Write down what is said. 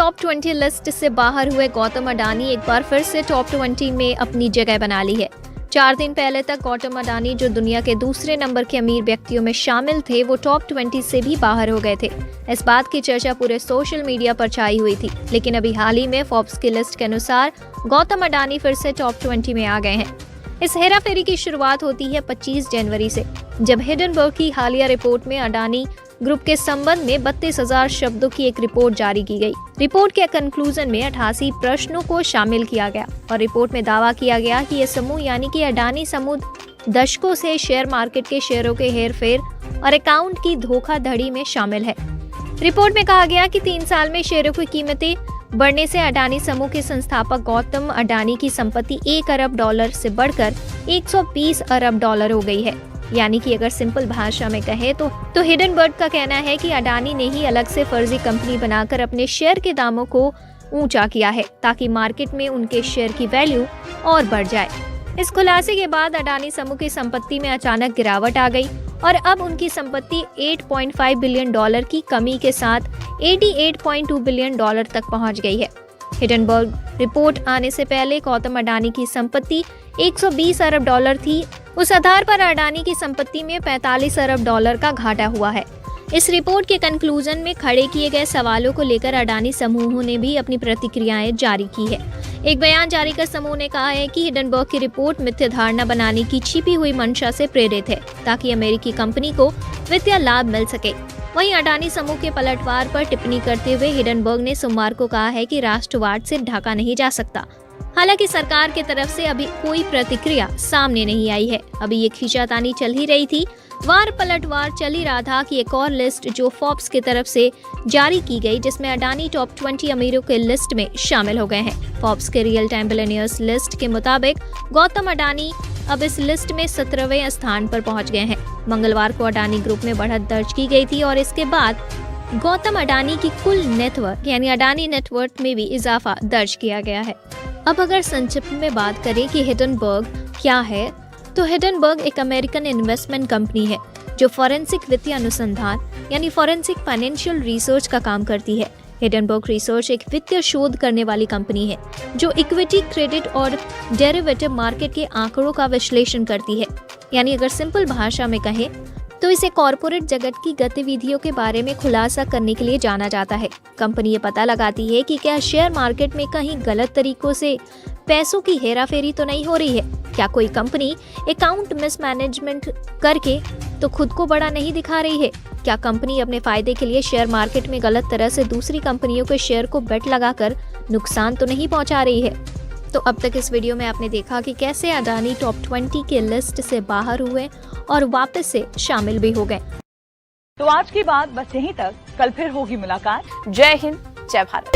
Top 20 list से बाहर हुए गौतम अडानी एक बार फिर से टॉप 20 में अपनी जगह बना ली है। 4 दिन पहले तक गौतम अडानी, जो दुनिया के दूसरे नंबर के अमीर व्यक्तियों में शामिल थे, वो टॉप 20 से भी बाहर हो गए थे। इस बात की चर्चा पूरे सोशल मीडिया पर छाई हुई थी, लेकिन अभी हाल ही में फोर्ब्स की लिस्ट के अनुसार गौतम अडानी फिर से टॉप 20 में आ गए हैं। इस हेराफेरी की शुरुआत होती है 25 जनवरी से, जब हिंडनबर्ग की हालिया रिपोर्ट में अडानी ग्रुप के संबंध में 32,000 शब्दों की एक रिपोर्ट जारी की गई। रिपोर्ट के कंक्लूजन में 88 प्रश्नों को शामिल किया गया और रिपोर्ट में दावा किया गया कि यह समूह यानी कि अडानी समूह दशकों से शेयर मार्केट के शेयरों के हेरफेर और अकाउंट की धोखाधड़ी में शामिल है। रिपोर्ट में कहा गया कि 3 साल में शेयरों की कीमतें बढ़ने से अडानी समूह के संस्थापक गौतम अडानी की संपत्ति $1 अरब से बढ़कर $120 अरब हो गई है। यानी कि अगर सिंपल भाषा में कहे तो हिंडनबर्ग का कहना है कि अडानी ने ही अलग से फर्जी कंपनी बनाकर अपने शेयर के दामों को ऊंचा किया है, ताकि मार्केट में उनके शेयर की वैल्यू और बढ़ जाए। इस खुलासे के बाद अडानी समूह की संपत्ति में अचानक गिरावट आ गई और अब उनकी संपत्ति $8.5 बिलियन की कमी के साथ $88.2 बिलियन तक पहुंच गई है। हिंडनबर्ग रिपोर्ट आने से पहले गौतम अडानी की संपत्ति $120 अरब थी। उस आधार पर अडानी की संपत्ति में $45 अरब का घाटा हुआ है। इस रिपोर्ट के कंक्लूजन में खड़े किए गए सवालों को लेकर अडानी समूह ने भी अपनी प्रतिक्रियाएं जारी की है। एक बयान जारी कर समूह ने कहा है कि हिंडनबर्ग की रिपोर्ट मिथ्या धारणा बनाने की छिपी हुई मंशा से प्रेरित है, ताकि अमेरिकी कंपनी को वित्तीय लाभ मिल सके। वहीं अडानी समूह के पलटवार पर टिप्पणी करते हुए हिंडनबर्ग ने सोमवार को कहा है कि राष्ट्रवाद से ढका नहीं जा सकता। हालांकि सरकार की तरफ से अभी कोई प्रतिक्रिया सामने नहीं आई है। अभी ये खींचातानी चल ही रही थी, वार पलटवार चल ही रहा था कि एक और लिस्ट जो फोर्ब्स की तरफ से जारी की गई, जिसमें अडानी टॉप 20 अमीरों के लिस्ट में शामिल हो गए हैं। फोर्ब्स के रियल टाइम बिलियनियर्स लिस्ट के मुताबिक गौतम अडानी अब इस लिस्ट में 17वें स्थान पर पहुंच गए हैं। मंगलवार को अडानी ग्रुप में बढ़त दर्ज की गई थी और इसके बाद गौतम अडानी की कुल नेटवर्थ यानी अडानी नेटवर्थ में भी इजाफा दर्ज किया गया है। अब अगर संक्षिप्त में बात करें कि हिंडनबर्ग क्या है, तो हिंडनबर्ग एक अमेरिकन इन्वेस्टमेंट कंपनी है जो फॉरेंसिक वित्तीय अनुसंधान यानी फॉरेंसिक फाइनेंशियल रिसर्च का काम करती है। हिंडनबर्ग रिसर्च एक वित्तीय शोध करने वाली कंपनी है जो इक्विटी, क्रेडिट और डेरिवेटिव मार्केट के आंकड़ों का विश्लेषण करती है। यानी अगर सिंपल भाषा में कहें तो इसे कॉरपोरेट जगत की गतिविधियों के बारे में खुलासा करने के लिए जाना जाता है। कंपनी ये पता लगाती है कि क्या शेयर मार्केट में कहीं गलत तरीकों से पैसों की हेराफेरी तो नहीं हो रही है, क्या कोई कंपनी अकाउंट मिसमैनेजमेंट करके तो खुद को बड़ा नहीं दिखा रही है, क्या कंपनी अपने फायदे के लिए शेयर मार्केट में गलत तरह से दूसरी कंपनियों के शेयर को बेट लगाकर नुकसान तो नहीं पहुंचा रही है। तो अब तक इस वीडियो में आपने देखा कि कैसे अडानी टॉप 20 के लिस्ट से बाहर हुए और वापस से शामिल भी हो गए। तो आज की बात बस यहीं तक, कल फिर होगी मुलाकात। जय हिंद, जय भारत।